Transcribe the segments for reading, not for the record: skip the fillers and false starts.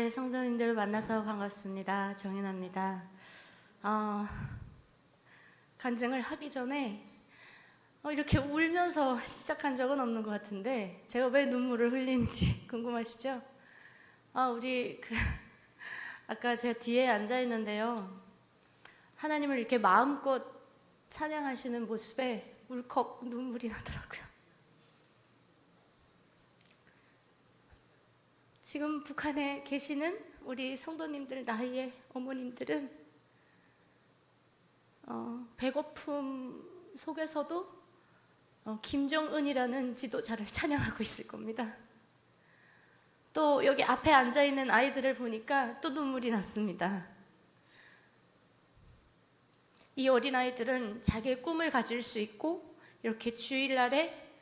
네, 성도님들 만나서 반갑습니다. 정인아입니다. 간증을 하기 전에 이렇게 울면서 시작한 적은 없는 것 같은데 제가 왜 눈물을 흘리는지 궁금하시죠? 우리 아까 제가 뒤에 앉아 있는데요. 하나님을 이렇게 마음껏 찬양하시는 모습에 울컥 눈물이 나더라고요. 지금 북한에 계시는 우리 성도님들 나이의 어머님들은 배고픔 속에서도 김정은이라는 지도자를 찬양하고 있을 겁니다. 또 여기 앞에 앉아있는 아이들을 보니까 또 눈물이 났습니다. 이 어린아이들은 자기의 꿈을 가질 수 있고 이렇게 주일날에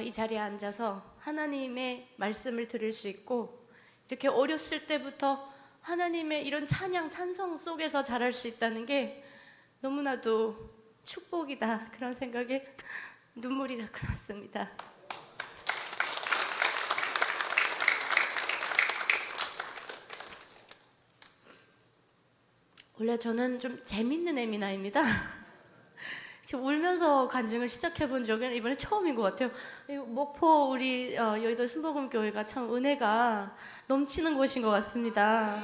이 자리에 앉아서 하나님의 말씀을 들을 수 있고 이렇게 어렸을 때부터 하나님의 이런 찬양, 찬성 속에서 자랄 수 있다는 게 너무나도 축복이다, 그런 생각에 눈물이 자꾸 났습니다. 원래 저는 좀 재밌는 애미나입니다. 울면서 간증을 시작해 본 적은 이번에 처음인 것 같아요. 목포 우리 여의도 순복음교회가 참 은혜가 넘치는 곳인 것 같습니다.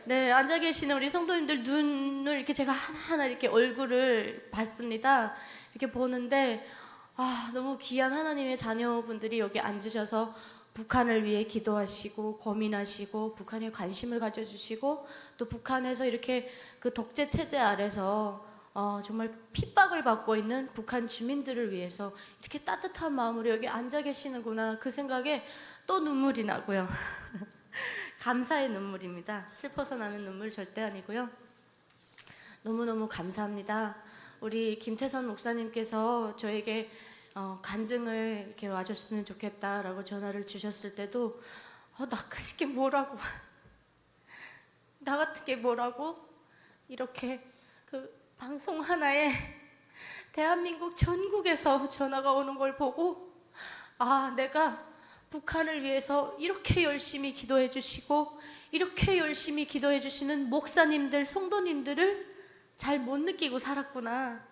네, 앉아 계시는 우리 성도님들 눈을 이렇게 제가 하나하나 이렇게 얼굴을 봤습니다. 이렇게 보는데 너무 귀한 하나님의 자녀분들이 여기 앉으셔서 북한을 위해 기도하시고 고민하시고 북한에 관심을 가져주시고 또 북한에서 이렇게 그 독재 체제 아래서 정말 핍박을 받고 있는 북한 주민들을 위해서 이렇게 따뜻한 마음으로 여기 앉아 계시는구나, 그 생각에 또 눈물이 나고요. 감사의 눈물입니다. 슬퍼서 나는 눈물 절대 아니고요. 너무너무 감사합니다. 우리 김태선 목사님께서 저에게 간증을 이렇게 와줬으면 좋겠다라고 전화를 주셨을 때도 나 같은 게 뭐라고 나 같은 게 뭐라고 이렇게 방송 하나에 대한민국 전국에서 전화가 오는 걸 보고 내가 북한을 위해서 이렇게 열심히 기도해 주시고 이렇게 열심히 기도해 주시는 목사님들, 성도님들을 잘 못 느끼고 살았구나.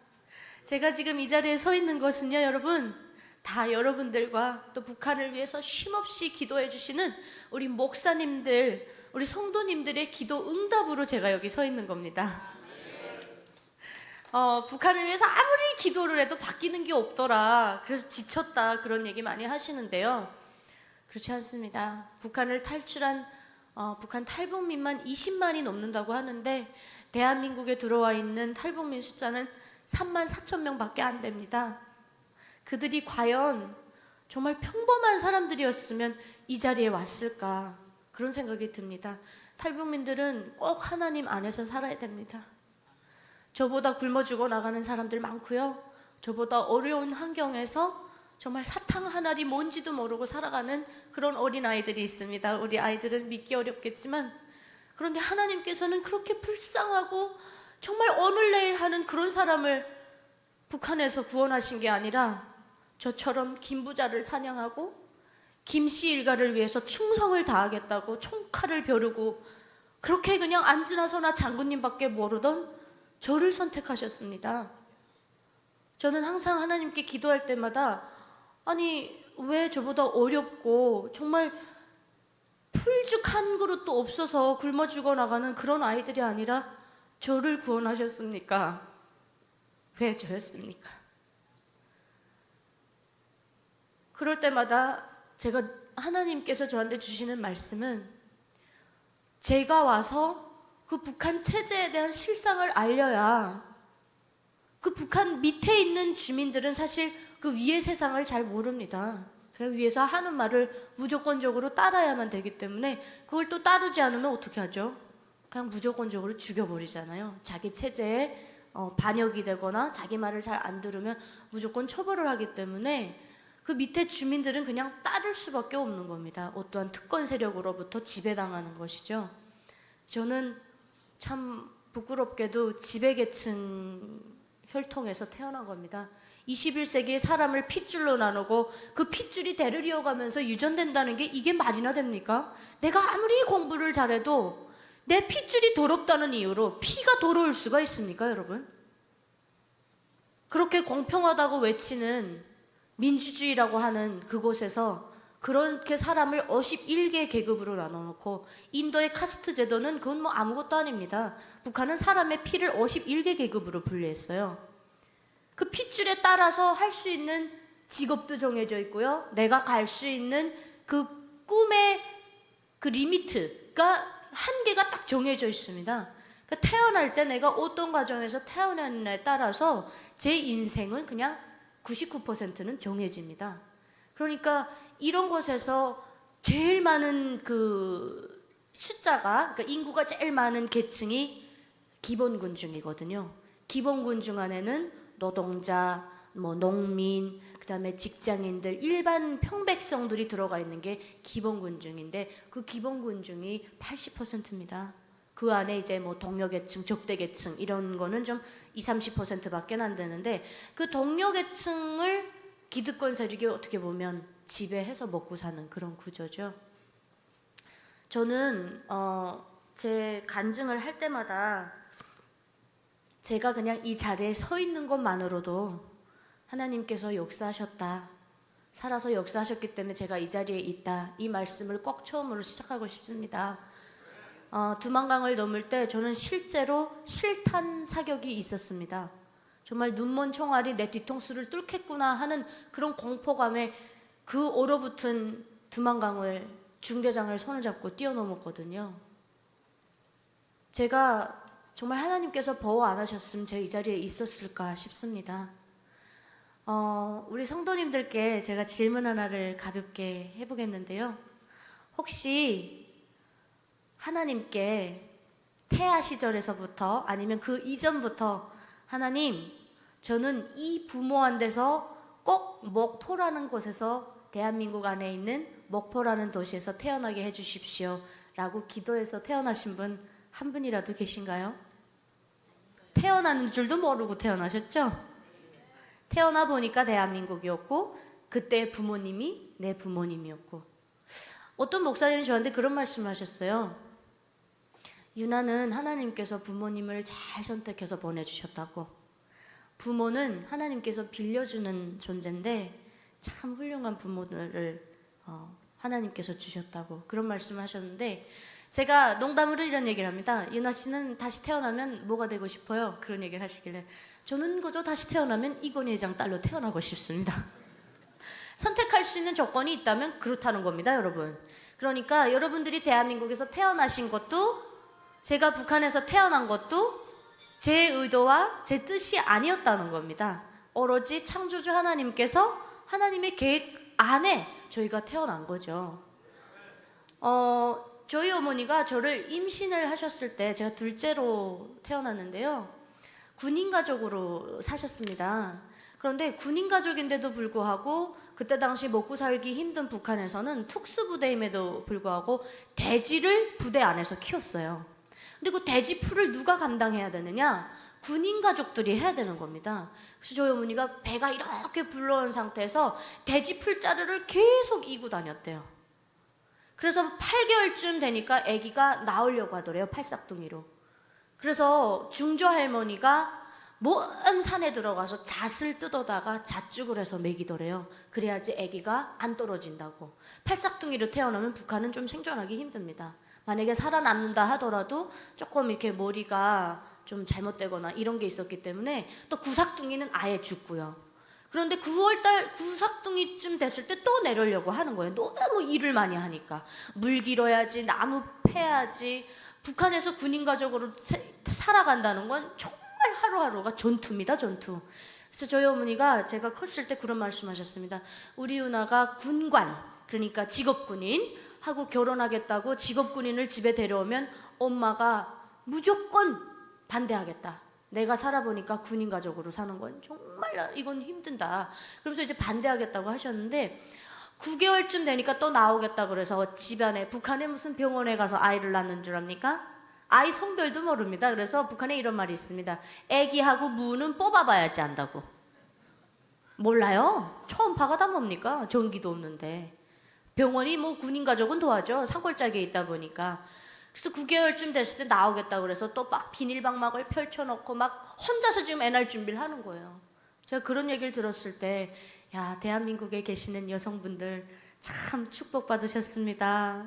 제가 지금 이 자리에 서 있는 것은요, 여러분, 다 여러분들과 또 북한을 위해서 쉼없이 기도해 주시는 우리 목사님들, 우리 성도님들의 기도 응답으로 제가 여기 서 있는 겁니다. 북한을 위해서 아무리 기도를 해도 바뀌는 게 없더라, 그래서 지쳤다, 그런 얘기 많이 하시는데요. 그렇지 않습니다. 북한을 탈출한 북한 탈북민만 20만이 넘는다고 하는데 대한민국에 들어와 있는 탈북민 숫자는 3만 4천 명밖에 안 됩니다. 그들이 과연 정말 평범한 사람들이었으면 이 자리에 왔을까, 그런 생각이 듭니다. 탈북민들은 꼭 하나님 안에서 살아야 됩니다. 저보다 굶어 죽어 나가는 사람들 많고요. 저보다 어려운 환경에서 정말 사탕 한 알이 뭔지도 모르고 살아가는 그런 어린아이들이 있습니다. 우리 아이들은 믿기 어렵겠지만, 그런데 하나님께서는 그렇게 불쌍하고 정말 오늘 내일 하는 그런 사람을 북한에서 구원하신 게 아니라 저처럼 김부자를 찬양하고 김씨 일가를 위해서 충성을 다하겠다고 총칼을 벼르고 그렇게 그냥 앉으나 서나 장군님밖에 모르던 저를 선택하셨습니다. 저는 항상 하나님께 기도할 때마다 왜 저보다 어렵고 정말 풀죽 한 그릇도 없어서 굶어 죽어 나가는 그런 아이들이 아니라 저를 구원하셨습니까? 왜 저였습니까? 그럴 때마다 제가 하나님께서 저한테 주시는 말씀은 제가 와서 그 북한 체제에 대한 실상을 알려야 그 북한 밑에 있는 주민들은 사실 그 위의 세상을 잘 모릅니다. 그 위에서 하는 말을 무조건적으로 따라야만 되기 때문에 그걸 또 따르지 않으면 어떻게 하죠? 그냥 무조건적으로 죽여버리잖아요. 자기 체제에 반역이 되거나 자기 말을 잘 안 들으면 무조건 처벌을 하기 때문에 그 밑에 주민들은 그냥 따를 수밖에 없는 겁니다. 어떠한 특권 세력으로부터 지배당하는 것이죠. 저는 참 부끄럽게도 지배계층 혈통에서 태어난 겁니다. 21세기에 사람을 핏줄로 나누고 그 핏줄이 대를 이어가면서 유전된다는 게 이게 말이나 됩니까? 내가 아무리 공부를 잘해도 내 핏줄이 더럽다는 이유로 피가 더러울 수가 있습니까, 여러분? 그렇게 공평하다고 외치는 민주주의라고 하는 그곳에서 그렇게 사람을 51개 계급으로 나눠놓고 인도의 카스트 제도는 그건 뭐 아무것도 아닙니다. 북한은 사람의 피를 51개 계급으로 분류했어요. 그 핏줄에 따라서 할 수 있는 직업도 정해져 있고요. 내가 갈 수 있는 그 꿈의 그 리미트가 한계가 딱 정해져 있습니다. 그러니까 태어날 때 내가 어떤 과정에서 태어났냐에 따라서 제 인생은 그냥 99%는 정해집니다. 그러니까 이런 곳에서 제일 많은 그 숫자가, 그러니까 인구가 제일 많은 계층이 기본군중이거든요. 기본군중 안에는 노동자, 뭐 농민, 그 다음에 직장인들, 일반 평백성들이 들어가 있는 게 기본군중인데 그 기본군중이 80%입니다. 그 안에 이제 뭐 동료계층, 적대계층 이런 거는 좀 20, 30%밖에 안 되는데 그 동료계층을 기득권 세력이 어떻게 보면 지배해서 먹고 사는 그런 구조죠. 저는 제 간증을 할 때마다 제가 그냥 이 자리에 서 있는 것만으로도 하나님께서 역사하셨다, 살아서 역사하셨기 때문에 제가 이 자리에 있다, 이 말씀을 꼭 처음으로 시작하고 싶습니다. 두만강을 넘을 때 저는 실제로 실탄 사격이 있었습니다. 정말 눈먼 총알이 내 뒤통수를 뚫겠구나 하는 그런 공포감에 그 얼어붙은 두만강을 중대장을 손을 잡고 뛰어넘었거든요. 제가 정말 하나님께서 보호 안 하셨으면 제가 이 자리에 있었을까 싶습니다. 우리 성도님들께 제가 질문 하나를 가볍게 해보겠는데요. 혹시 하나님께 태아 시절에서부터 아니면 그 이전부터 하나님, 저는 이 부모한테서 꼭 목포라는 곳에서 대한민국 안에 있는 목포라는 도시에서 태어나게 해주십시오 라고 기도해서 태어나신 분 한 분이라도 계신가요? 태어나는 줄도 모르고 태어나셨죠? 태어나 보니까 대한민국이었고 그때 부모님이 내 부모님이었고, 어떤 목사님이 저한테 그런 말씀을 하셨어요. 유나는 하나님께서 부모님을 잘 선택해서 보내주셨다고. 부모는 하나님께서 빌려주는 존재인데 참 훌륭한 부모들을 하나님께서 주셨다고 그런 말씀을 하셨는데, 제가 농담으로 이런 얘기를 합니다. 유나 씨는 다시 태어나면 뭐가 되고 싶어요? 그런 얘기를 하시길래 저는 그저 다시 태어나면 이건희 회장 딸로 태어나고 싶습니다. 선택할 수 있는 조건이 있다면 그렇다는 겁니다, 여러분. 그러니까 여러분들이 대한민국에서 태어나신 것도, 제가 북한에서 태어난 것도 제 의도와 제 뜻이 아니었다는 겁니다. 오로지 창조주 하나님께서 하나님의 계획 안에 저희가 태어난 거죠. 저희 어머니가 저를 임신을 하셨을 때 제가 둘째로 태어났는데요. 군인 가족으로 사셨습니다. 그런데 군인 가족인데도 불구하고 그때 당시 먹고 살기 힘든 북한에서는 특수부대임에도 불구하고 돼지를 부대 안에서 키웠어요. 근데 그 돼지 풀을 누가 감당해야 되느냐? 군인 가족들이 해야 되는 겁니다. 그래서 저희 어머니가 배가 이렇게 불러온 상태에서 돼지 풀자루를 계속 이고 다녔대요. 그래서 8개월쯤 되니까 아기가 나오려고 하더래요, 팔싹둥이로. 그래서 중조 할머니가 먼 산에 들어가서 잣을 뜯어다가 잣죽을 해서 먹이더래요. 그래야지 아기가 안 떨어진다고. 팔싹둥이로 태어나면 북한은 좀 생존하기 힘듭니다. 만약에 살아남는다 하더라도 조금 이렇게 머리가 좀 잘못되거나 이런 게 있었기 때문에, 또 구삭둥이는 아예 죽고요. 그런데 9월달 구삭둥이쯤 됐을 때 또 내려려고 하는 거예요. 너무 일을 많이 하니까. 물 길어야지, 나무 패야지. 북한에서 군인 가족으로 살아간다는 건 정말 하루하루가 전투입니다, 전투. 그래서 저희 어머니가 제가 컸을 때 그런 말씀하셨습니다. 우리 유나가 군관, 그러니까 직업군인 하고 결혼하겠다고 직업군인을 집에 데려오면 엄마가 무조건 반대하겠다. 내가 살아보니까 군인 가족으로 사는 건 정말 이건 힘든다. 그러면서 이제 반대하겠다고 하셨는데 9개월쯤 되니까 또 나오겠다 그래서 집안에, 북한에 무슨 병원에 가서 아이를 낳는 줄 압니까? 아이 성별도 모릅니다. 그래서 북한에 이런 말이 있습니다. 애기하고 무는 뽑아봐야지 안다고. 몰라요. 초음파가 뭡니까? 전기도 없는데. 병원이 뭐 군인 가족은 도와줘. 산골짜기에 있다 보니까. 그래서 9개월쯤 됐을 때 나오겠다고 그래서 또 막 비닐방막을 펼쳐놓고 막 혼자서 지금 애 낳을 준비를 하는 거예요. 제가 그런 얘기를 들었을 때, 야, 대한민국에 계시는 여성분들 참 축복받으셨습니다.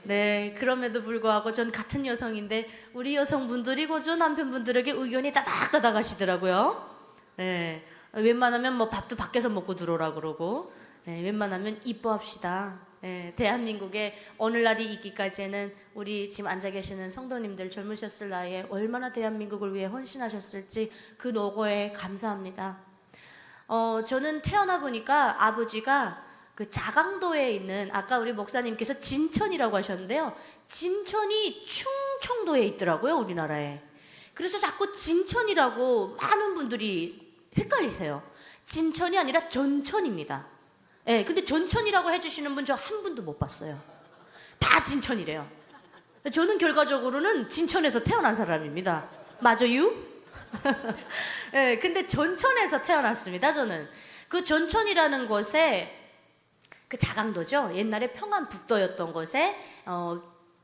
네, 그럼에도 불구하고 전 같은 여성인데 우리 여성분들이 고저 남편분들에게 의견이 따닥따닥 하시더라고요. 네, 웬만하면 뭐 밥도 밖에서 먹고 들어오라 그러고, 네, 웬만하면 이뻐합시다. 네, 대한민국에 오늘날이 있기까지는 우리 지금 앉아 계시는 성도님들 젊으셨을 나이에 얼마나 대한민국을 위해 헌신하셨을지 그 노고에 감사합니다. 저는 태어나 보니까 아버지가 그 자강도에 있는, 아까 우리 목사님께서 진천이라고 하셨는데요, 진천이 충청도에 있더라고요, 우리나라에. 그래서 자꾸 진천이라고 많은 분들이 헷갈리세요. 진천이 아니라 전천입니다. 예, 근데 전천이라고 해주시는 분 저 한 분도 못 봤어요. 다 진천이래요. 저는 결과적으로는 진천에서 태어난 사람입니다. 맞아요? 예, 근데 전천에서 태어났습니다, 저는. 그 전천이라는 곳에, 그 자강도죠. 옛날에 평안북도였던 곳에,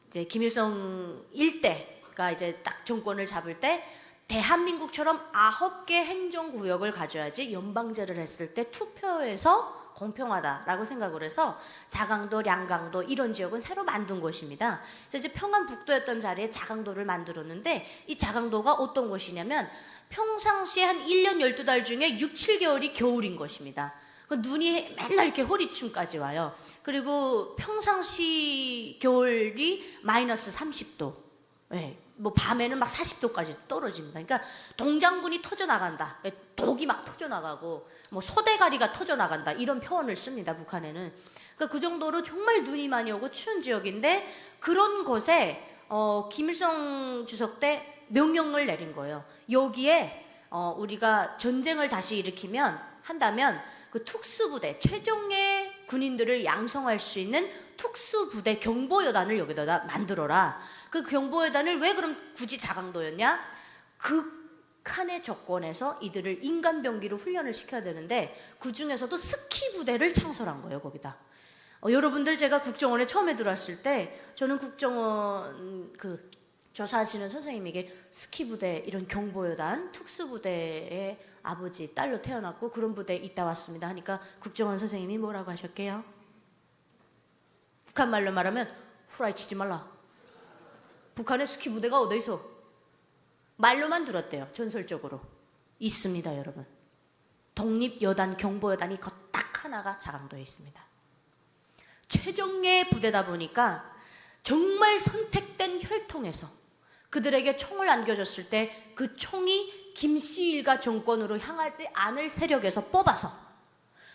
이제 김일성 일대가 이제 딱 정권을 잡을 때, 대한민국처럼 9개 행정구역을 가져야지 연방제를 했을 때 투표에서 공평하다라고 생각을 해서 자강도, 량강도 이런 지역은 새로 만든 곳입니다. 그래서 이제 평안북도였던 자리에 자강도를 만들었는데, 이 자강도가 어떤 곳이냐면 평상시에 한 1년 12달 중에 6, 7개월이 겨울인 것입니다. 그 눈이 맨날 이렇게 허리춤까지 와요. 그리고 평상시 겨울이 마이너스 30도. 네, 뭐 밤에는 막 40도까지 떨어집니다. 그러니까 동장군이 터져나간다. 독이 막 터져나가고 뭐 소대가리가 터져나간다. 이런 표현을 씁니다, 북한에는. 그러니까 그 정도로 정말 눈이 많이 오고 추운 지역인데, 그런 곳에 김일성 주석 때 명령을 내린 거예요. 여기에 우리가 전쟁을 다시 한다면 그 특수부대, 최정예 군인들을 양성할 수 있는 특수부대 경보여단을 여기다 만들어라. 그 경보여단을 왜 그럼 굳이 자강도였냐? 극한의 조건에서 이들을 인간병기로 훈련을 시켜야 되는데, 그 중에서도 스키 부대를 창설한 거예요, 거기다. 여러분들, 제가 국정원에 처음에 들어왔을 때 저는 국정원 그 조사하시는 선생님에게 스키 부대, 이런 경보여단, 특수부대의 아버지, 딸로 태어났고 그런 부대에 있다 왔습니다 하니까 국정원 선생님이 뭐라고 하셨게요? 북한 말로 말하면 후라이 치지 말라. 북한의 스키 부대가 어디 있어? 말로만 들었대요. 전설적으로. 있습니다, 여러분. 독립여단, 경보여단이 그 딱 하나가 자강도에 있습니다. 최정예 부대다 보니까 정말 선택된 혈통에서 그들에게 총을 안겨줬을 때 그 총이 김씨일가 정권으로 향하지 않을 세력에서 뽑아서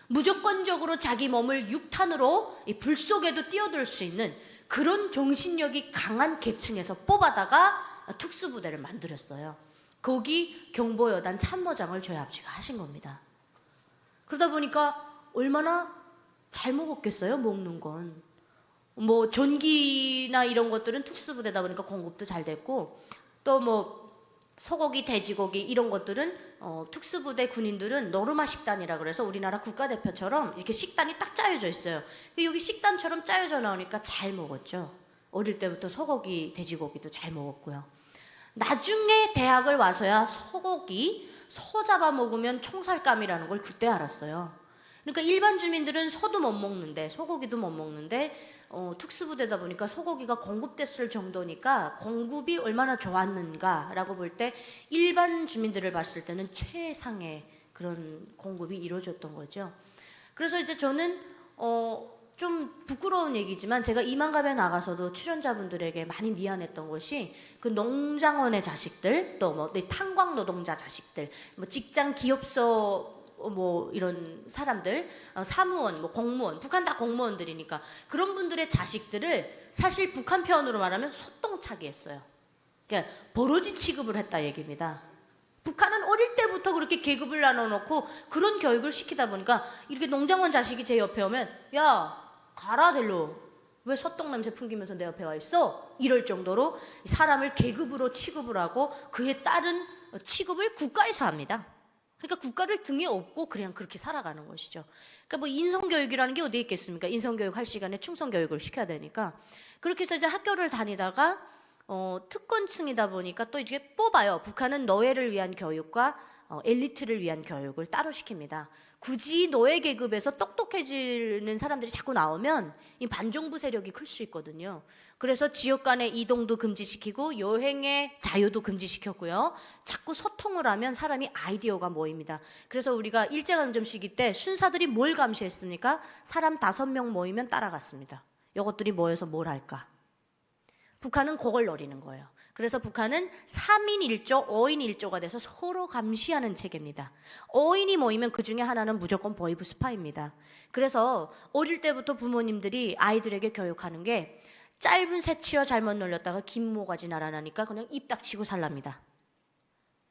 무조건적으로 자기 몸을 육탄으로 이 불 속에도 뛰어들 수 있는 그런 정신력이 강한 계층에서 뽑아다가 특수부대를 만들었어요. 거기 경보여단 참모장을 저희 아버지가 하신 겁니다. 그러다 보니까 얼마나 잘 먹었겠어요, 먹는 건. 뭐 전기나 이런 것들은 특수부대다 보니까 공급도 잘 됐고, 또 뭐 소고기, 돼지고기 이런 것들은 특수부대 군인들은 노르마 식단이라 그래서 우리나라 국가대표처럼 이렇게 식단이 딱 짜여져 있어요. 여기 식단처럼 짜여져 나오니까 잘 먹었죠. 어릴 때부터 소고기, 돼지고기도 잘 먹었고요. 나중에 대학을 와서야 소 잡아 먹으면 총살감이라는 걸 그때 알았어요. 그러니까 일반 주민들은 소도 못 먹는데, 소고기도 못 먹는데, 특수부대다 보니까 소고기가 공급됐을 정도니까 공급이 얼마나 좋았는가라고 볼 때 일반 주민들을 봤을 때는 최상의 그런 공급이 이루어졌던 거죠. 그래서 이제 저는 좀 부끄러운 얘기지만 제가 이만갑에 나가서도 출연자분들에게 많이 미안했던 것이, 그 농장원의 자식들, 또 뭐 탄광 노동자 자식들, 뭐 직장 기업소 뭐 이런 사람들, 사무원, 뭐 공무원, 북한 다 공무원들이니까 그런 분들의 자식들을 사실 북한 표현으로 말하면 소똥차기 했어요. 그러니까 버러지 취급을 했다 얘기입니다. 북한은 어릴 때부터 그렇게 계급을 나눠놓고 그런 교육을 시키다 보니까 이렇게 농장원 자식이 제 옆에 오면, 야 가라 델로, 왜 소똥 냄새 풍기면서 내 옆에 와 있어? 이럴 정도로 사람을 계급으로 취급을 하고 그에 따른 취급을 국가에서 합니다. 그러니까 국가를 등에 업고 그냥 그렇게 살아가는 것이죠. 그러니까 뭐 인성교육이라는 게 어디에 있겠습니까? 인성교육 할 시간에 충성교육을 시켜야 되니까. 그렇게 해서 이제 학교를 다니다가 특권층이다 보니까 또 이제 뽑아요. 북한은 노예를 위한 교육과 엘리트를 위한 교육을 따로 시킵니다. 굳이 노예 계급에서 똑똑해지는 사람들이 자꾸 나오면 이 반정부 세력이 클 수 있거든요. 그래서 지역 간의 이동도 금지시키고 여행의 자유도 금지시켰고요. 자꾸 소통을 하면 사람이 아이디어가 모입니다. 그래서 우리가 일제강점 시기 때 순사들이 뭘 감시했습니까? 사람 5명 모이면 따라갔습니다. 이것들이 모여서 뭘 할까? 북한은 그걸 노리는 거예요. 그래서 북한은 3인 1조, 5인 1조가 돼서 서로 감시하는 체계입니다. 5인이 모이면 그 중에 하나는 무조건 보이브 스파입니다. 그래서 어릴 때부터 부모님들이 아이들에게 교육하는 게 짧은 새치어 잘못 놀렸다가 긴 모가지 날아나니까 그냥 입 닥치고 살랍니다.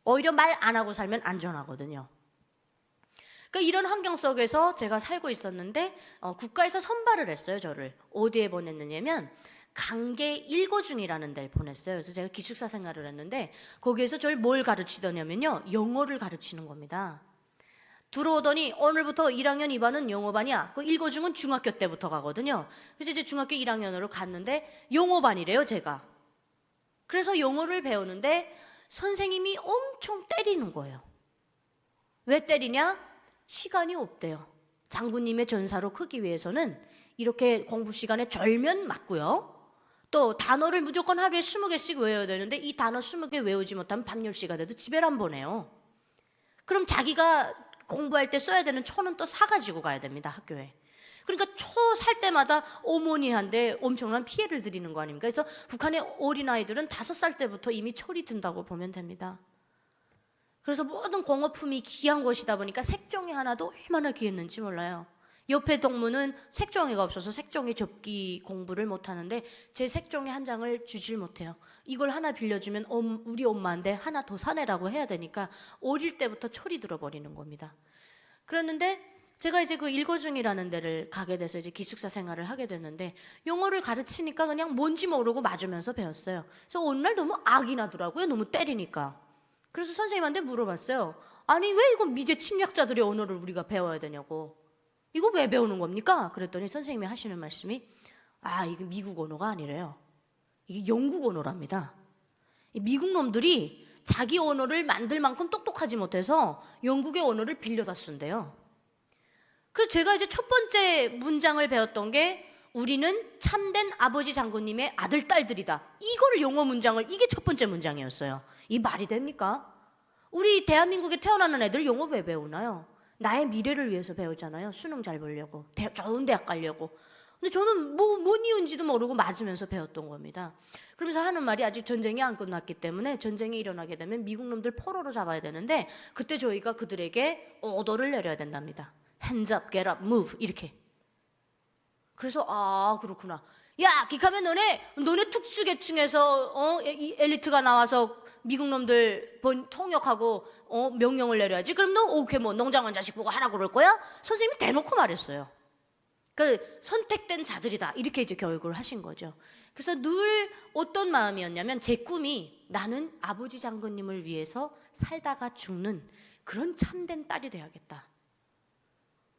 오히려 말 안 하고 살면 안전하거든요. 그러니까 이런 환경 속에서 제가 살고 있었는데 국가에서 선발을 했어요. 저를 어디에 보냈느냐면 강계 1고중이라는 데를 보냈어요. 그래서 제가 기숙사 생활을 했는데 거기에서 저를 뭘 가르치더냐면요, 영어를 가르치는 겁니다. 들어오더니 오늘부터 1학년 2반은 영어반이야. 그 1고중은 중학교 때부터 가거든요. 그래서 이제 중학교 1학년으로 갔는데 영어반이래요, 제가. 그래서 영어를 배우는데 선생님이 엄청 때리는 거예요. 왜 때리냐? 시간이 없대요. 장군님의 전사로 크기 위해서는 이렇게 공부 시간에 절면 맞고요. 또 단어를 무조건 하루에 20개씩 외워야 되는데 이 단어 20개 외우지 못하면 밤 10시가 돼도 집에를 안 보내요. 그럼 자기가 공부할 때 써야 되는 초는 또 사가지고 가야 됩니다, 학교에. 그러니까 초 살 때마다 어머니한테 엄청난 피해를 드리는 거 아닙니까? 그래서 북한의 어린아이들은 5살 때부터 이미 철이 든다고 보면 됩니다. 그래서 모든 공업품이 귀한 것이다 보니까 색종이 하나도 얼마나 귀했는지 몰라요. 옆에 동무는 색종이가 없어서 색종이 접기 공부를 못하는데 제 색종이 한 장을 주질 못해요. 이걸 하나 빌려주면 우리 엄마한테 하나 더 사내라고 해야 되니까 어릴 때부터 철이 들어버리는 겁니다. 그랬는데 제가 이제 그 1고중이라는 데를 가게 돼서 이제 기숙사 생활을 하게 됐는데 영어를 가르치니까 그냥 뭔지 모르고 맞으면서 배웠어요. 그래서 어느 날 너무 악이 나더라고요. 너무 때리니까. 그래서 선생님한테 물어봤어요. 아니 왜 이거 미제 침략자들의 언어를 우리가 배워야 되냐고. 이거 왜 배우는 겁니까? 그랬더니 선생님이 하시는 말씀이 이게 미국 언어가 아니래요. 이게 영국 언어랍니다. 미국 놈들이 자기 언어를 만들 만큼 똑똑하지 못해서 영국의 언어를 빌려다 쓴대요. 그래서 제가 이제 첫 번째 문장을 배웠던 게 우리는 참된 아버지 장군님의 아들, 딸들이다. 이거를 영어 문장을, 이게 첫 번째 문장이었어요. 이 말이 됩니까? 우리 대한민국에 태어나는 애들 영어 왜 배우나요? 나의 미래를 위해서 배우잖아요. 수능 잘 보려고, 좋은 대학 가려고. 근데 저는 뭔 이유인지도 모르고 맞으면서 배웠던 겁니다. 그러면서 하는 말이 아직 전쟁이 안 끝났기 때문에 전쟁이 일어나게 되면 미국 놈들 포로로 잡아야 되는데 그때 저희가 그들에게 오더를 내려야 된답니다. Hands up, get up, move 이렇게. 그래서 그렇구나. 야, 기카면 너네 특수계층에서 엘리트가 나와서 미국 놈들 통역하고 명령을 내려야지. 그럼 너 오케이 뭐 농장원 자식 보고 하라고 그럴 거야? 선생님이 대놓고 말했어요. 그 선택된 자들이다 이렇게 이제 교육을 하신 거죠. 그래서 늘 어떤 마음이었냐면 제 꿈이 나는 아버지 장군님을 위해서 살다가 죽는 그런 참된 딸이 돼야겠다.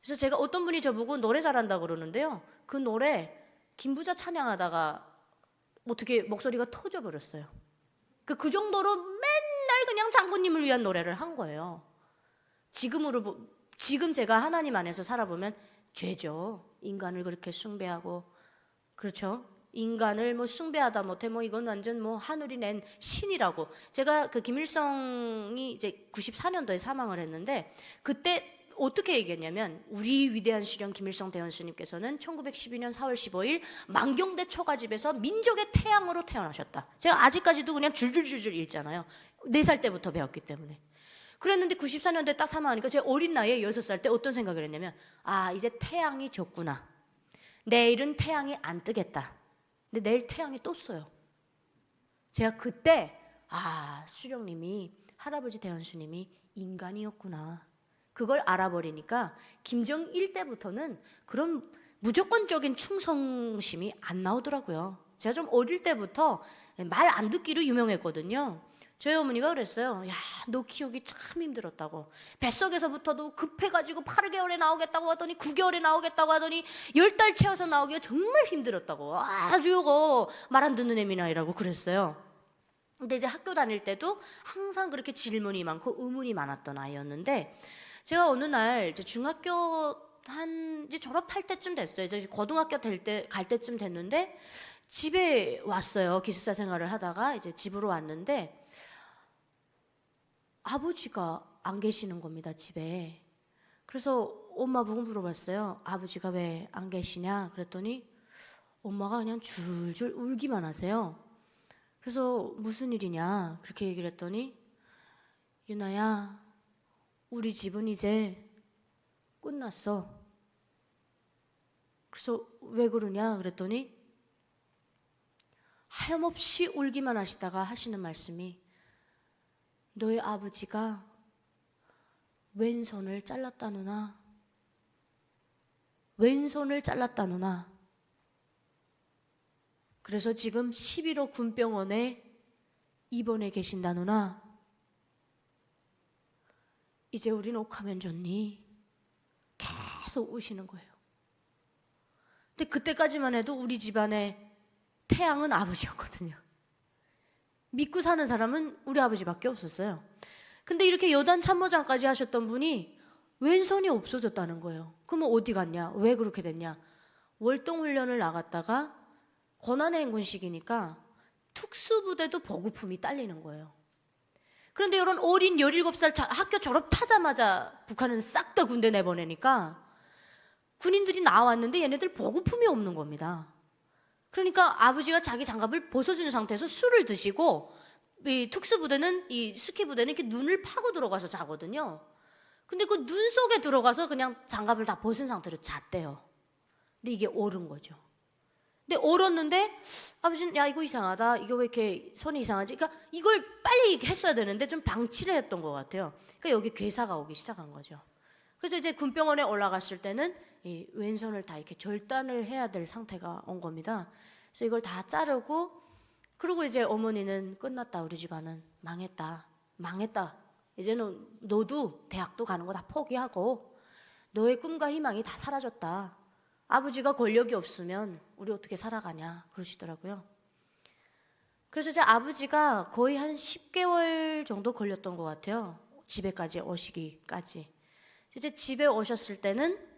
그래서 제가 어떤 분이 저보고 노래 잘한다 그러는데요. 그 노래 김부자 찬양하다가 어떻게 목소리가 터져버렸어요. 그 정도로 맨날 그냥 장군님을 위한 노래를 한 거예요. 지금 제가 하나님 안에서 살아보면 죄죠. 인간을 그렇게 숭배하고, 그렇죠? 인간을 뭐 숭배하다 못해 이건 완전 하늘이 낸 신이라고. 제가 그 김일성이 이제 94년도에 사망을 했는데 그때 어떻게 얘기했냐면 우리 위대한 수령 김일성 대원수님께서는 1912년 4월 15일 만경대 초가집에서 민족의 태양으로 태어나셨다. 제가 아직까지도 그냥 줄줄줄줄 읽잖아요. 4살 때부터 배웠기 때문에. 그랬는데 94년도에 딱 사망하니까 제가 어린 나이에 6살 때 어떤 생각을 했냐면 이제 태양이 졌구나. 내일은 태양이 안 뜨겠다. 근데 내일 태양이 떴어요. 제가 그때 수령님이 할아버지 대원수님이 인간이었구나. 그걸 알아버리니까 김정일 때부터는 그런 무조건적인 충성심이 안 나오더라고요. 제가 좀 어릴 때부터 말 안 듣기로 유명했거든요. 저희 어머니가 그랬어요. 야, 너 키우기 참 힘들었다고. 뱃속에서부터도 급해가지고 8개월에 나오겠다고 하더니 9개월에 나오겠다고 하더니 10달 채워서 나오기가 정말 힘들었다고. 아주 이거 말 안 듣는 애미나이라고 그랬어요. 근데 이제 학교 다닐 때도 항상 그렇게 질문이 많고 의문이 많았던 아이였는데, 제가 어느 날 이제 중학교 이제 졸업할 때쯤 됐어요. 이제 고등학교 갈 때쯤 됐는데 집에 왔어요. 기숙사 생활을 하다가 이제 집으로 왔는데 아버지가 안 계시는 겁니다, 집에. 그래서 엄마 보고 물어봤어요. 아버지가 왜 안 계시냐? 그랬더니 엄마가 그냥 줄줄 울기만 하세요. 그래서 무슨 일이냐? 그렇게 얘기를 했더니, 유나야, 우리 집은 이제 끝났어. 그래서 왜 그러냐? 그랬더니 하염없이 울기만 하시다가 하시는 말씀이, 너의 아버지가 왼손을 잘랐다누나. 왼손을 잘랐다누나. 그래서 지금 11호 군병원에 입원해 계신다누나. 이제 우린 옥하면 좋니? 계속 우시는 거예요. 근데 그때까지만 해도 우리 집안의 태양은 아버지였거든요. 믿고 사는 사람은 우리 아버지밖에 없었어요. 근데 이렇게 여단 참모장까지 하셨던 분이 왼손이 없어졌다는 거예요. 그러면 어디 갔냐? 왜 그렇게 됐냐? 월동훈련을 나갔다가 고난의 행군 시기니까 특수부대도 보급품이 딸리는 거예요. 그런데 이런 어린 17살 학교 졸업하자마자 북한은 싹 다 군대 내보내니까 군인들이 나왔는데 얘네들 보급품이 없는 겁니다. 그러니까 아버지가 자기 장갑을 벗어준 상태에서 술을 드시고, 이 특수부대는, 이 스키부대는 이렇게 눈을 파고 들어가서 자거든요. 근데 그 눈 속에 들어가서 그냥 장갑을 다 벗은 상태로 잤대요. 근데 이게 옳은 거죠. 근데 옳았는데 아버지는 야, 이거 이상하다. 이거 왜 이렇게 손이 이상하지? 그러니까 이걸 빨리 했어야 되는데 좀 방치를 했던 것 같아요. 그러니까 여기 괴사가 오기 시작한 거죠. 그래서 이제 군병원에 올라갔을 때는 이 왼손을 다 이렇게 절단을 해야 될 상태가 온 겁니다. 그래서 이걸 다 자르고, 그리고 이제 어머니는 끝났다. 우리 집안은 망했다. 망했다. 이제는 너도 대학도 가는 거 다 포기하고 너의 꿈과 희망이 다 사라졌다. 아버지가 권력이 없으면 우리 어떻게 살아가냐 그러시더라고요. 그래서 이제 아버지가 거의 한 10개월 정도 걸렸던 것 같아요. 집에까지 오시기까지. 이제 집에 오셨을 때는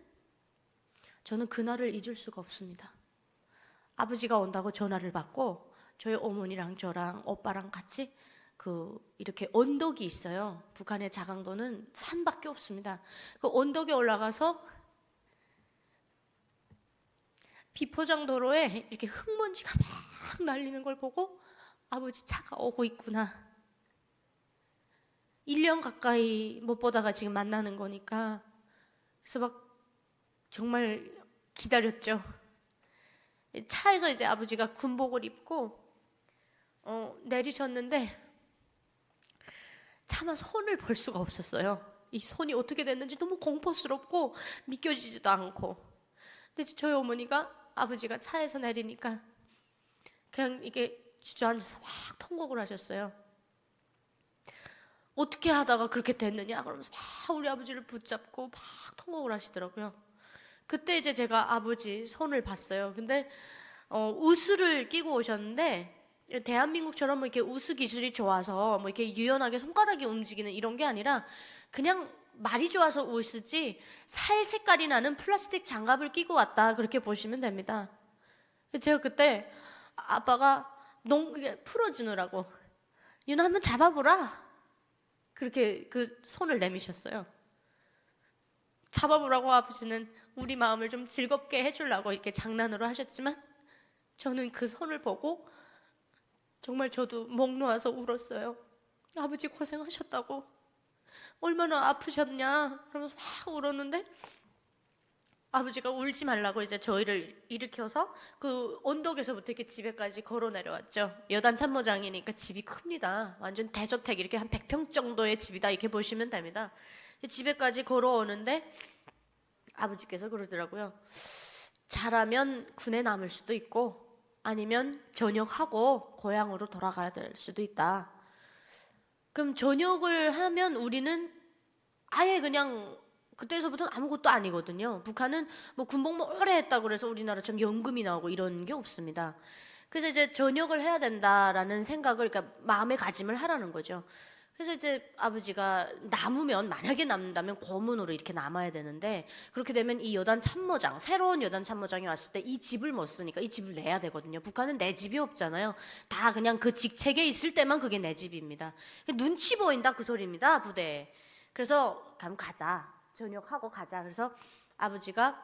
저는 그날을 잊을 수가 없습니다. 아버지가 온다고 전화를 받고 저희 어머니랑 저랑 오빠랑 같이 이렇게 언덕이 있어요. 북한의 자강도는 산밖에 없습니다. 그 언덕에 올라가서 비포장도로에 이렇게 흙먼지가 막 날리는 걸 보고 아버지 차가 오고 있구나. 1년 가까이 못 보다가 지금 만나는 거니까. 그래서 막 정말 기다렸죠. 차에서 이제 아버지가 군복을 입고 내리셨는데 차마 손을 볼 수가 없었어요. 이 손이 어떻게 됐는지 너무 공포스럽고 믿겨지지도 않고. 근데 저희 어머니가 아버지가 차에서 내리니까 그냥 이게 주저앉아서 막 통곡을 하셨어요. 어떻게 하다가 그렇게 됐느냐 그러면서 막 우리 아버지를 붙잡고 막 통곡을 하시더라고요. 그때 이제 제가 아버지 손을 봤어요. 근데 우수를 끼고 오셨는데, 대한민국처럼 뭐 이렇게 우수 기술이 좋아서 뭐 이렇게 유연하게 손가락이 움직이는 이런 게 아니라 그냥 말이 좋아서 우수지 살 색깔이 나는 플라스틱 장갑을 끼고 왔다, 그렇게 보시면 됩니다. 제가 그때 아빠가 풀어주느라고 유나 한번 잡아보라, 그렇게 그 손을 내미셨어요. 잡아보라고 아버지는 우리 마음을 좀 즐겁게 해주려고 이렇게 장난으로 하셨지만 저는 그 손을 보고 정말 저도 목 놓아서 울었어요. 아버지 고생하셨다고, 얼마나 아프셨냐 그러면서 막 울었는데 아버지가 울지 말라고 이제 저희를 일으켜서 그 언덕에서부터 이렇게 집에까지 걸어 내려왔죠. 여단 참모장이니까 집이 큽니다. 완전 대저택, 이렇게 한 100평 정도의 집이다, 이렇게 보시면 됩니다. 집에까지 걸어오는데 아버지께서 그러더라고요. 잘하면 군에 남을 수도 있고 아니면 전역하고 고향으로 돌아가야 될 수도 있다. 그럼 전역을 하면 우리는 아예 그냥 그때서부터는 아무것도 아니거든요. 북한은 뭐 군복무 오래 했다고 그래서 우리나라처럼 연금이 나오고 이런 게 없습니다. 그래서 이제 전역을 해야 된다라는 생각을, 그러니까 마음의 가짐을 하라는 거죠. 그래서 이제 아버지가 남으면, 만약에 남는다면 고문으로 이렇게 남아야 되는데, 그렇게 되면 이 여단 참모장, 새로운 여단 참모장이 왔을 때 이 집을 못 쓰니까 이 집을 내야 되거든요. 북한은 내 집이 없잖아요. 다 그냥 그 직책에 있을 때만 그게 내 집입니다. 눈치 보인다 그 소리입니다, 부대에. 그래서 그럼 가자, 전역하고 가자. 그래서 아버지가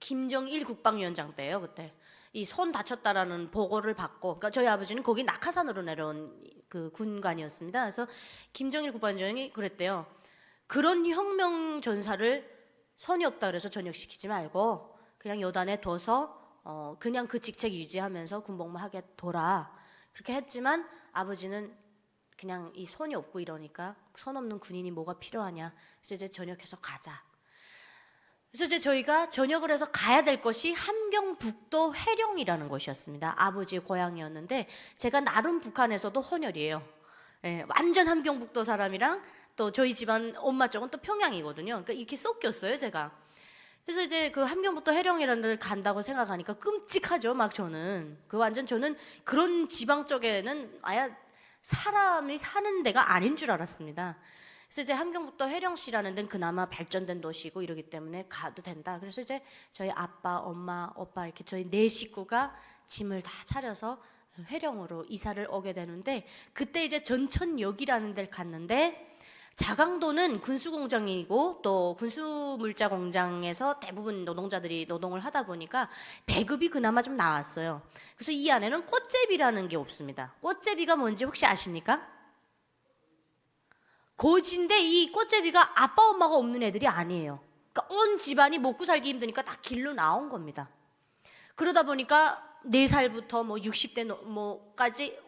김정일 국방위원장 때예요, 그때. 이 손 다쳤다라는 보고를 받고, 그러니까 저희 아버지는 거기 낙하산으로 내려온 그 군관이었습니다. 그래서 김정일 국방위원장이 그랬대요. 그런 혁명 전사를 선이 없다 그래서 전역시키지 말고 그냥 여단에 둬서 그냥 그 직책 유지하면서 군복무하게 둬라. 그렇게 했지만 아버지는 그냥 이 손이 없고 이러니까 선 없는 군인이 뭐가 필요하냐. 그래서 이제 전역해서 가자. 그래서 이제 저희가 전역을 해서 가야 될 것이 함경북도 회령이라는 곳이었습니다. 아버지의 고향이었는데 제가 나름 북한에서도 혼혈이에요. 예, 완전 함경북도 사람이랑 또 저희 집안 엄마 쪽은 또 평양이거든요. 그러니까 이렇게 섞였어요, 제가. 그래서 이제 그 함경북도 회령이라는 데를 간다고 생각하니까 끔찍하죠, 막 저는. 그 완전 저는 그런 지방 쪽에는 아예 사람이 사는 데가 아닌 줄 알았습니다. 그래서 이제 함경북도 회령시라는 데는 그나마 발전된 도시고 이러기 때문에 가도 된다. 그래서 이제 저희 아빠, 엄마, 오빠 이렇게 저희 네 식구가 짐을 다 차려서 회령으로 이사를 오게 되는데, 그때 이제 전천역이라는 데를 갔는데, 자강도는 군수공장이고 또 군수물자공장에서 대부분 노동자들이 노동을 하다 보니까 배급이 그나마 좀 나왔어요. 그래서 이 안에는 꽃제비라는 게 없습니다. 꽃제비가 뭔지 혹시 아십니까? 거지인데 이 꽃제비가 아빠 엄마가 없는 애들이 아니에요. 그러니까 온 집안이 먹고 살기 힘드니까 다 길로 나온 겁니다. 그러다 보니까 4살부터 뭐 60대 뭐까지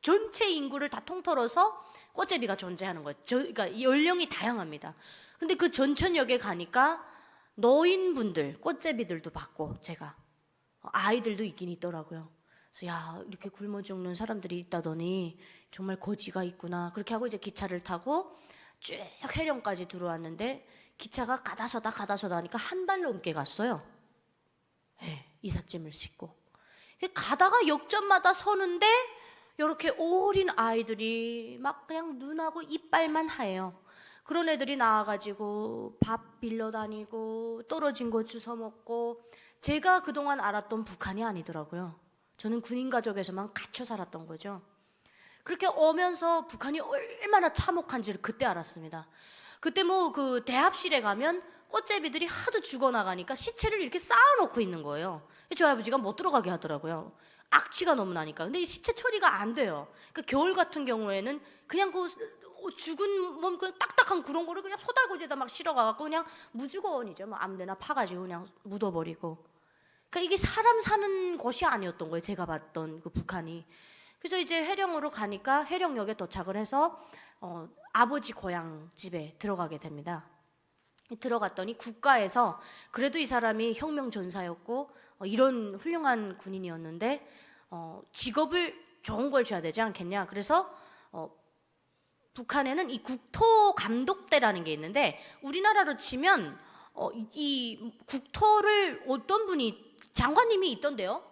전체 인구를 다 통틀어서 꽃제비가 존재하는 거예요. 그러니까 연령이 다양합니다. 근데 그 전천역에 가니까 노인분들, 꽃제비들도 봤고 제가 아이들도 있긴 있더라고요. 그래서 야, 이렇게 굶어 죽는 사람들이 있다더니 정말 거지가 있구나. 그렇게 하고 이제 기차를 타고 쭉 회령까지 들어왔는데 기차가 가다서다 하니까 한 달 넘게 갔어요. 네, 이삿짐을 싣고. 가다가 역전마다 서는데 이렇게 어린 아이들이 막 그냥 눈하고 이빨만 하얘요. 그런 애들이 나와가지고 밥 빌려 다니고 떨어진 거 주워 먹고. 제가 그동안 알았던 북한이 아니더라고요. 저는 군인 가족에서만 갇혀 살았던 거죠. 그렇게 오면서 북한이 얼마나 참혹한지를 그때 알았습니다. 그때 뭐 그 대합실에 가면 꽃제비들이 하도 죽어나가니까 시체를 이렇게 쌓아놓고 있는 거예요. 저희 아버지가 못 들어가게 하더라고요. 악취가 너무 나니까. 근데 이 시체 처리가 안 돼요. 그러니까 겨울 같은 경우에는 그냥 그 죽은 몸 그 딱딱한 그런 거를 그냥 소달구지에다 막 실어가갖고 그냥 무주거원이죠. 뭐 아무데나 파가지고 그냥 묻어버리고. 그러니까 이게 사람 사는 곳이 아니었던 거예요. 제가 봤던 그 북한이. 그래서 이제 회령으로 가니까 회령역에 도착을 해서 아버지 고향 집에 들어가게 됩니다. 들어갔더니 국가에서 그래도 이 사람이 혁명 전사였고 이런 훌륭한 군인이었는데 직업을 좋은 걸 줘야 되지 않겠냐. 그래서 북한에는 이 국토감독대라는 게 있는데 우리나라로 치면 이 국토를 어떤 분이 장관님이 있던데요.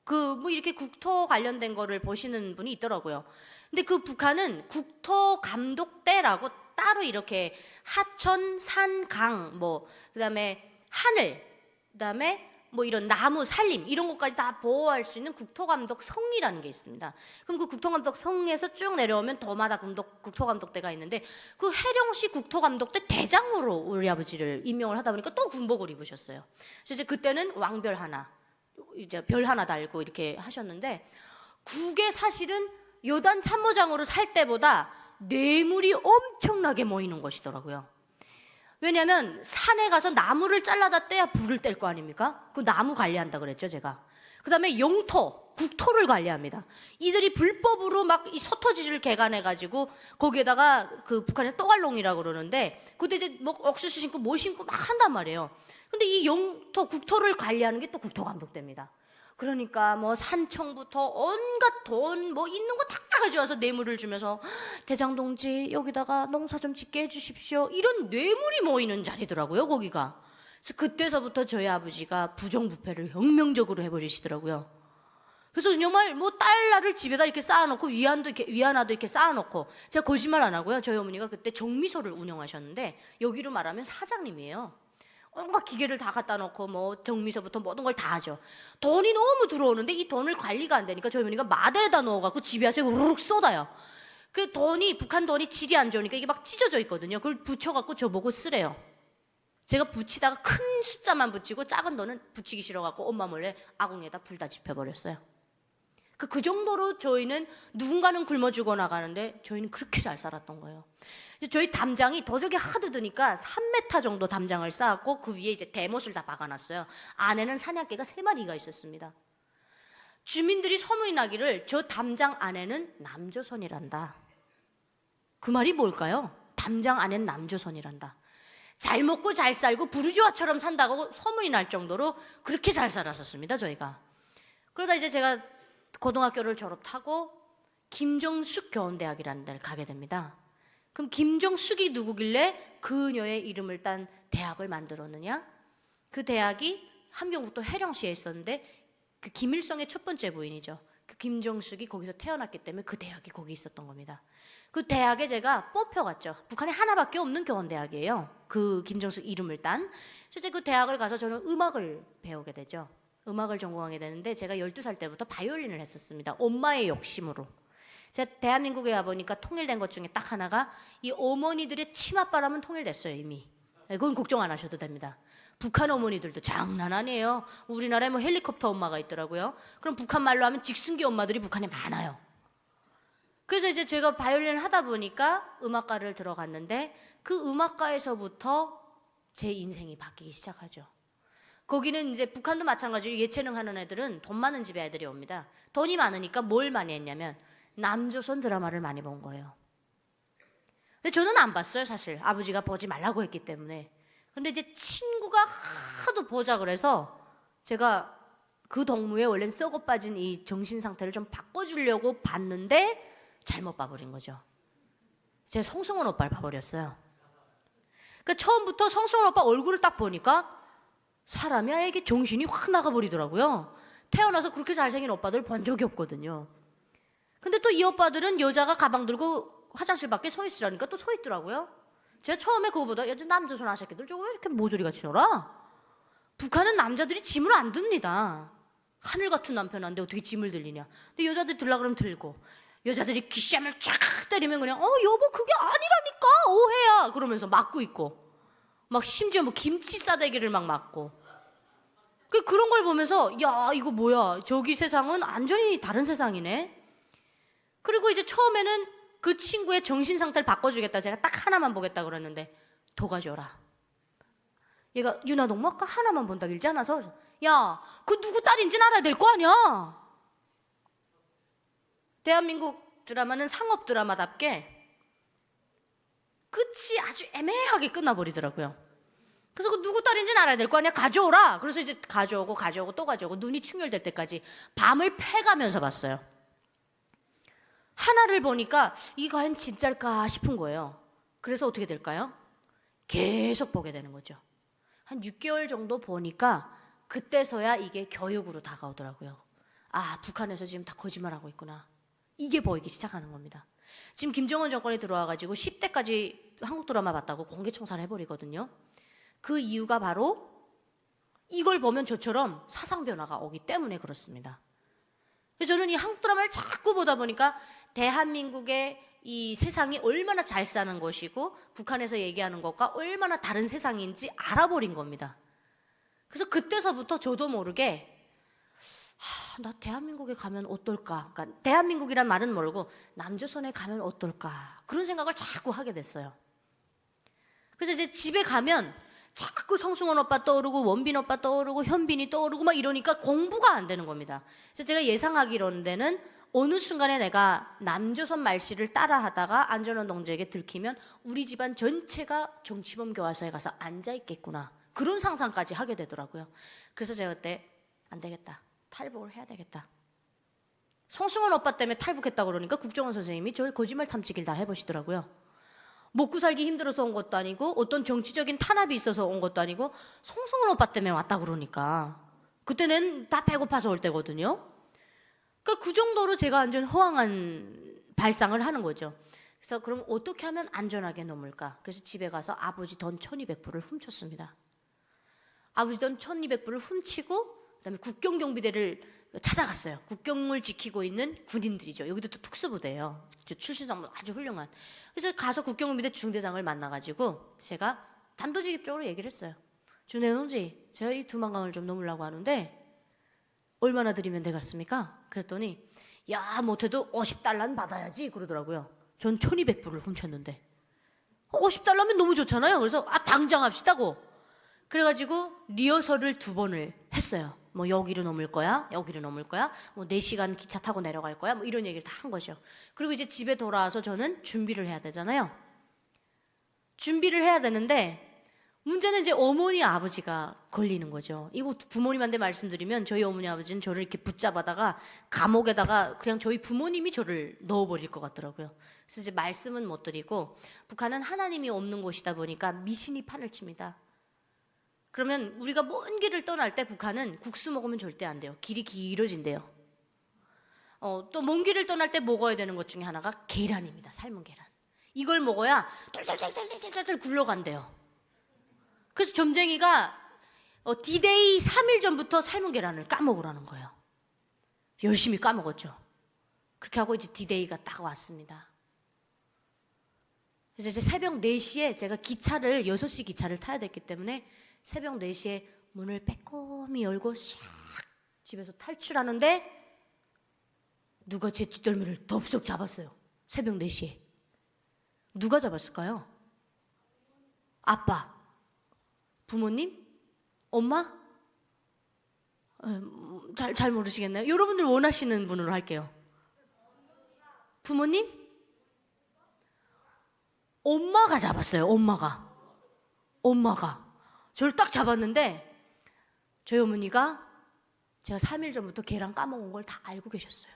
그 뭐 이렇게 국토 관련된 거를 보시는 분이 있더라고요. 근데 그 북한은 국토감독대라고 따로 이렇게 하천, 산, 강, 뭐 그다음에 하늘, 그다음에 뭐 이런 나무, 산림 이런 것까지 다 보호할 수 있는 국토감독 성이라는 게 있습니다. 그럼 그 국토감독 성에서 쭉 내려오면 도마다 국토감독대가 있는데 그 해령시 국토감독대 대장으로 우리 아버지를 임명을 하다 보니까 또 군복을 입으셨어요. 그래서 이제 그때는 왕별 하나, 이제 별 하나 달고 이렇게 하셨는데 국에 사실은 여단 참모장으로 살 때보다 뇌물이 엄청나게 모이는 것이더라고요. 왜냐하면 산에 가서 나무를 잘라다 떼야 불을 뗄 거 아닙니까? 그 나무 관리한다 그랬죠, 제가. 그 다음에 영토, 국토를 관리합니다. 이들이 불법으로 막 이 서터지를 개간해가지고 거기에다가 그 북한의 또갈롱이라고 그러는데 그때 이제 뭐 옥수수 심고 뭐 심고 막 한단 말이에요. 근데 이 영토, 국토를 관리하는 게 또 국토감독대입니다. 그러니까 뭐 산청부터 온갖 돈 뭐 있는 거 다 가져와서 뇌물을 주면서 대장동지 여기다가 농사 좀 짓게 해주십시오, 이런 뇌물이 모이는 자리더라고요, 거기가. 그래서 그때서부터 저희 아버지가 부정부패를 혁명적으로 해버리시더라고요. 그래서 정말 뭐 딸날을 집에다 이렇게 쌓아놓고 위안화도 이렇게 쌓아놓고, 제가 거짓말 안 하고요, 저희 어머니가 그때 정미소를 운영하셨는데 여기로 말하면 사장님이에요. 온갖 기계를 다 갖다 놓고 뭐 정미서부터 모든 걸 다 하죠. 돈이 너무 들어오는데 이 돈을 관리가 안 되니까 저희 어머니가 마대에다 넣어갖고 집에 와서 우르륵 쏟아요. 그 돈이, 북한 돈이 질이 안 좋으니까 이게 막 찢어져 있거든요. 그걸 붙여갖고 저보고 쓰래요. 제가 붙이다가 큰 숫자만 붙이고 작은 돈은 붙이기 싫어갖고 엄마 몰래 아궁에다 불 다 지펴버렸어요. 그 정도로 저희는, 누군가는 굶어 죽어 나가는데 저희는 그렇게 잘 살았던 거예요. 저희 담장이 도적이 하도 드니까 3m 정도 담장을 쌓았고 그 위에 이제 대못을 다 박아놨어요. 안에는 사냥개가 3마리가 있었습니다. 주민들이 소문이 나기를 저 담장 안에는 남조선이란다. 그 말이 뭘까요? 담장 안에는 남조선이란다. 잘 먹고 잘 살고 부르주아처럼 산다고 소문이 날 정도로 그렇게 잘 살았었습니다, 저희가. 그러다 이제 제가 고등학교를 졸업하고 김정숙 교원대학이라는 데를 가게 됩니다. 그럼 김정숙이 누구길래 그녀의 이름을 딴 대학을 만들었느냐? 그 대학이 함경북도 해령시에 있었는데 그 김일성의 첫 번째 부인이죠. 그 김정숙이 거기서 태어났기 때문에 그 대학이 거기 있었던 겁니다. 그 대학에 제가 뽑혀갔죠. 북한에 하나밖에 없는 교원대학이에요. 그 김정숙 이름을 딴. 실제 그 대학을 가서 저는 음악을 배우게 되죠. 음악을 전공하게 되는데 제가 12살 때부터 바이올린을 했었습니다. 엄마의 욕심으로. 제가 대한민국에 와보니까 통일된 것 중에 딱 하나가 이 어머니들의 치맛바람은 통일됐어요, 이미. 그건 걱정 안 하셔도 됩니다. 북한 어머니들도 장난 아니에요. 우리나라에 뭐 헬리콥터 엄마가 있더라고요. 그럼 북한 말로 하면 직승기 엄마들이 북한에 많아요. 그래서 이제 제가 바이올린을 하다 보니까 음악과를 들어갔는데 그 음악과에서부터 제 인생이 바뀌기 시작하죠. 거기는 이제 북한도 마찬가지로 예체능 하는 애들은 돈 많은 집에 애들이 옵니다. 돈이 많으니까 뭘 많이 했냐면 남조선 드라마를 많이 본 거예요. 근데 저는 안 봤어요, 사실. 아버지가 보지 말라고 했기 때문에. 근데 이제 친구가 하도 보자 그래서 제가 그 동무에 원래는 썩어 빠진 이 정신 상태를 좀 바꿔주려고 봤는데 잘못 봐버린 거죠. 제가 성승원 오빠를 봐버렸어요. 그러니까 처음부터 성승원 오빠 얼굴을 딱 보니까 사람이 아예 이게 정신이 확 나가버리더라고요. 태어나서 그렇게 잘생긴 오빠들 본 적이 없거든요. 근데 또 이 오빠들은 여자가 가방 들고 화장실 밖에 서 있으라니까 또 서 있더라고요. 제가 처음에 그거보다 요즘 남조선 아새끼들 저거 왜 이렇게 모조리같이 놀아? 북한은 남자들이 짐을 안 듭니다. 하늘 같은 남편한테 어떻게 짐을 들리냐. 근데 여자들이 들라 그러면 들고, 여자들이 기시하면 쫙 때리면 그냥 여보 그게 아니라니까 오해야 그러면서 맞고 있고, 막 심지어 뭐 김치 싸대기를 막 맞고. 그런 걸 보면서 야 이거 뭐야, 저기 세상은 완전히 다른 세상이네. 그리고 이제 처음에는 그 친구의 정신 상태를 바꿔주겠다, 제가 딱 하나만 보겠다 그랬는데 더 가져라. 얘가 유나 너무 아까 하나만 본다 길지 않아서, 야 그 누구 딸인지는 알아야 될 거 아니야. 대한민국 드라마는 상업 드라마답게 끝이 아주 애매하게 끝나버리더라고요. 그래서 그 누구 딸인지는 알아야 될 거 아니야, 가져오라. 그래서 이제 가져오고 또 가져오고 눈이 충혈될 때까지 밤을 패가면서 봤어요. 하나를 보니까 이거 과연 진짜일까 싶은 거예요. 그래서 어떻게 될까요? 계속 보게 되는 거죠. 한 6개월 정도 보니까 그때서야 이게 교육으로 다가오더라고요. 아, 북한에서 지금 다 거짓말하고 있구나. 이게 보이기 시작하는 겁니다. 지금 김정은 정권이 들어와가지고 10대까지 한국 드라마 봤다고 공개청산을 해버리거든요. 그 이유가 바로 이걸 보면 저처럼 사상 변화가 오기 때문에 그렇습니다. 저는 이 한국 드라마를 자꾸 보다 보니까 대한민국의 이 세상이 얼마나 잘 사는 것이고 북한에서 얘기하는 것과 얼마나 다른 세상인지 알아버린 겁니다. 그래서 그때서부터 저도 모르게 나 대한민국에 가면 어떨까? 그러니까 대한민국이란 말은 모르고 남조선에 가면 어떨까? 그런 생각을 자꾸 하게 됐어요. 그래서 이제 집에 가면 자꾸 성승원 오빠 떠오르고 원빈 오빠 떠오르고 현빈이 떠오르고 막 이러니까 공부가 안 되는 겁니다. 그래서 제가 예상하기로는 어느 순간에 내가 남조선 말씨를 따라하다가 안전원 동지에게 들키면 우리 집안 전체가 정치범 교화소에 가서 앉아있겠구나, 그런 상상까지 하게 되더라고요. 그래서 제가 그때 안 되겠다, 탈북을 해야 되겠다. 성승원 오빠 때문에 탈북했다 그러니까 국정원 선생님이 저를 거짓말 탐지기를 다 해보시더라고요. 먹고 살기 힘들어서 온 것도 아니고 어떤 정치적인 탄압이 있어서 온 것도 아니고 성승원 오빠 때문에 왔다 그러니까 그때는 다 배고파서 올 때거든요. 그러니까 그 정도로 제가 완전 허황한 발상을 하는 거죠. 그래서 그럼 어떻게 하면 안전하게 넘을까? 그래서 집에 가서 아버지 돈 1200불을 훔쳤습니다. 아버지 돈 1200불을 훔치고 그다음에 국경경비대를 찾아갔어요. 국경을 지키고 있는 군인들이죠. 여기도 또 특수부대예요. 출신상 아주 훌륭한. 그래서 가서 국경경비대 중대장을 만나가지고 제가 단도직입적으로 얘기를 했어요. 준혜 동지, 제가 이 두만강을 좀 넘으려고 하는데 얼마나 드리면 되겠습니까? 그랬더니 야 못해도 50달러는 받아야지 그러더라고요. 전 1200불을 훔쳤는데 50달러면 너무 좋잖아요. 그래서 당장 합시다고. 그래가지고 리허설을 2번을 했어요. 뭐 여기로 넘을 거야, 여기로 넘을 거야, 뭐 4시간 기차 타고 내려갈 거야, 뭐 이런 얘기를 다 한 거죠. 그리고 이제 집에 돌아와서 저는 준비를 해야 되잖아요. 준비를 해야 되는데 문제는 이제 어머니 아버지가 걸리는 거죠. 이거 부모님한테 말씀드리면 저희 어머니 아버지는 저를 이렇게 붙잡아다가 감옥에다가 그냥 저희 부모님이 저를 넣어버릴 것 같더라고요. 그래서 이제 말씀은 못 드리고 북한은 하나님이 없는 곳이다 보니까 미신이 판을 칩니다. 그러면 우리가 먼 길을 떠날 때 북한은 국수 먹으면 절대 안 돼요. 길이 길어진대요. 또 먼 길을 떠날 때 먹어야 되는 것 중에 하나가 계란입니다. 삶은 계란. 이걸 먹어야 똘똘똘똘똘똘 굴러간대요. 그래서 점쟁이가 D-Day 3일 전부터 삶은 계란을 까먹으라는 거예요. 열심히 까먹었죠. 그렇게 하고 이제 D-Day가 딱 왔습니다. 그래서 이제 새벽 4시에 제가 기차를 6시 기차를 타야 됐기 때문에 새벽 4시에 문을 빼꼼히 열고 샥 집에서 탈출하는데 누가 제 뒷덜미를 덥석 잡았어요. 새벽 4시에. 누가 잡았을까요? 아빠. 부모님? 엄마? 잘 모르시겠나요? 여러분들 원하시는 분으로 할게요. 부모님? 엄마가 잡았어요. 엄마가 저를 딱 잡았는데 저희 어머니가 제가 3일 전부터 계란 까먹은 걸 다 알고 계셨어요.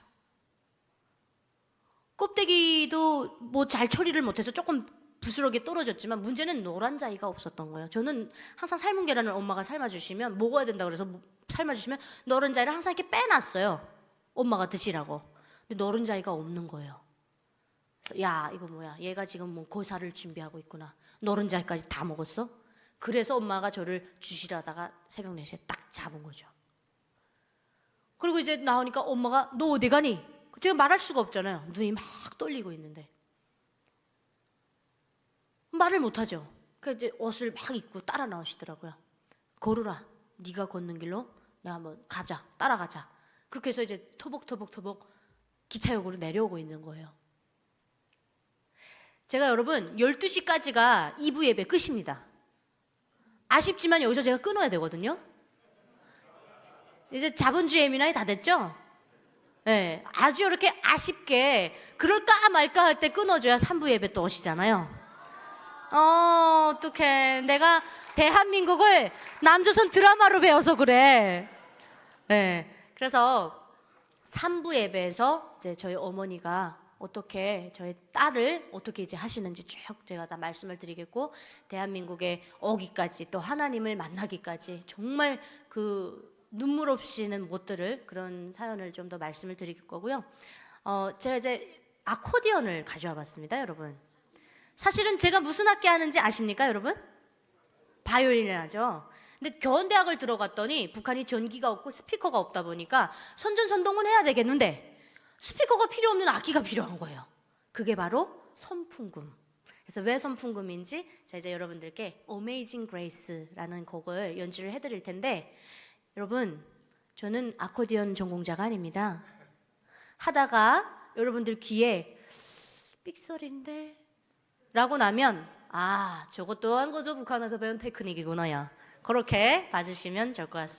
껍데기도 뭐 잘 처리를 못해서 조금 부스러기에 떨어졌지만 문제는 노란 자위가 없었던 거예요. 저는 항상 삶은 계란을 엄마가 삶아주시면 먹어야 된다 그래서 삶아주시면 노란 자위를 항상 이렇게 빼놨어요. 엄마가 드시라고. 근데 노란 자위가 없는 거예요. 그래서 야 이거 뭐야, 얘가 지금 뭐 고사를 준비하고 있구나. 노란 자위까지 다 먹었어? 그래서 엄마가 저를 주시려다가 새벽 4시에 딱 잡은 거죠. 그리고 이제 나오니까 엄마가 너 어디 가니? 제가 말할 수가 없잖아요. 눈이 막 떨리고 있는데 말을 못하죠. 그래서 이제 옷을 막 입고 따라 나오시더라고요. 걸으라. 네가 걷는 길로 내가 한번 가자. 따라가자. 그렇게 해서 이제 터벅터벅 기차역으로 내려오고 있는 거예요. 제가 여러분 12시까지가 2부 예배 끝입니다. 아쉽지만 여기서 제가 끊어야 되거든요. 이제 자본주의 예민하게 다 됐죠? 네, 아주 이렇게 아쉽게 그럴까 말까 할 때 끊어줘야 3부 예배 또 오시잖아요. 어떡해. 내가 대한민국을 남조선 드라마로 배워서 그래. 네, 그래서 3부 예배에서 이제 저희 어머니가 어떻게 저희 딸을 어떻게 이제 하시는지 쭉 제가 다 말씀을 드리겠고 대한민국에 오기까지 또 하나님을 만나기까지 정말 그 눈물 없이는 못 들을 그런 사연을 좀 더 말씀을 드릴 거고요. 제가 이제 아코디언을 가져와 봤습니다, 여러분. 사실은 제가 무슨 악기 하는지 아십니까, 여러분? 바이올린을 하죠. 근데 견대학을 들어갔더니 북한이 전기가 없고 스피커가 없다 보니까 선전선동은 해야 되겠는데 스피커가 필요 없는 악기가 필요한 거예요. 그게 바로 선풍금. 그래서 왜 선풍금인지 제가 이제 여러분들께 Amazing Grace라는 곡을 연주를 해드릴 텐데 여러분 저는 아코디언 전공자가 아닙니다. 하다가 여러분들 귀에 삑소리인데 라고 나면 아 저것 또한 거죠 북한에서 배운 테크닉이구나 야 그렇게 봐주시면 좋을 것 같습니다.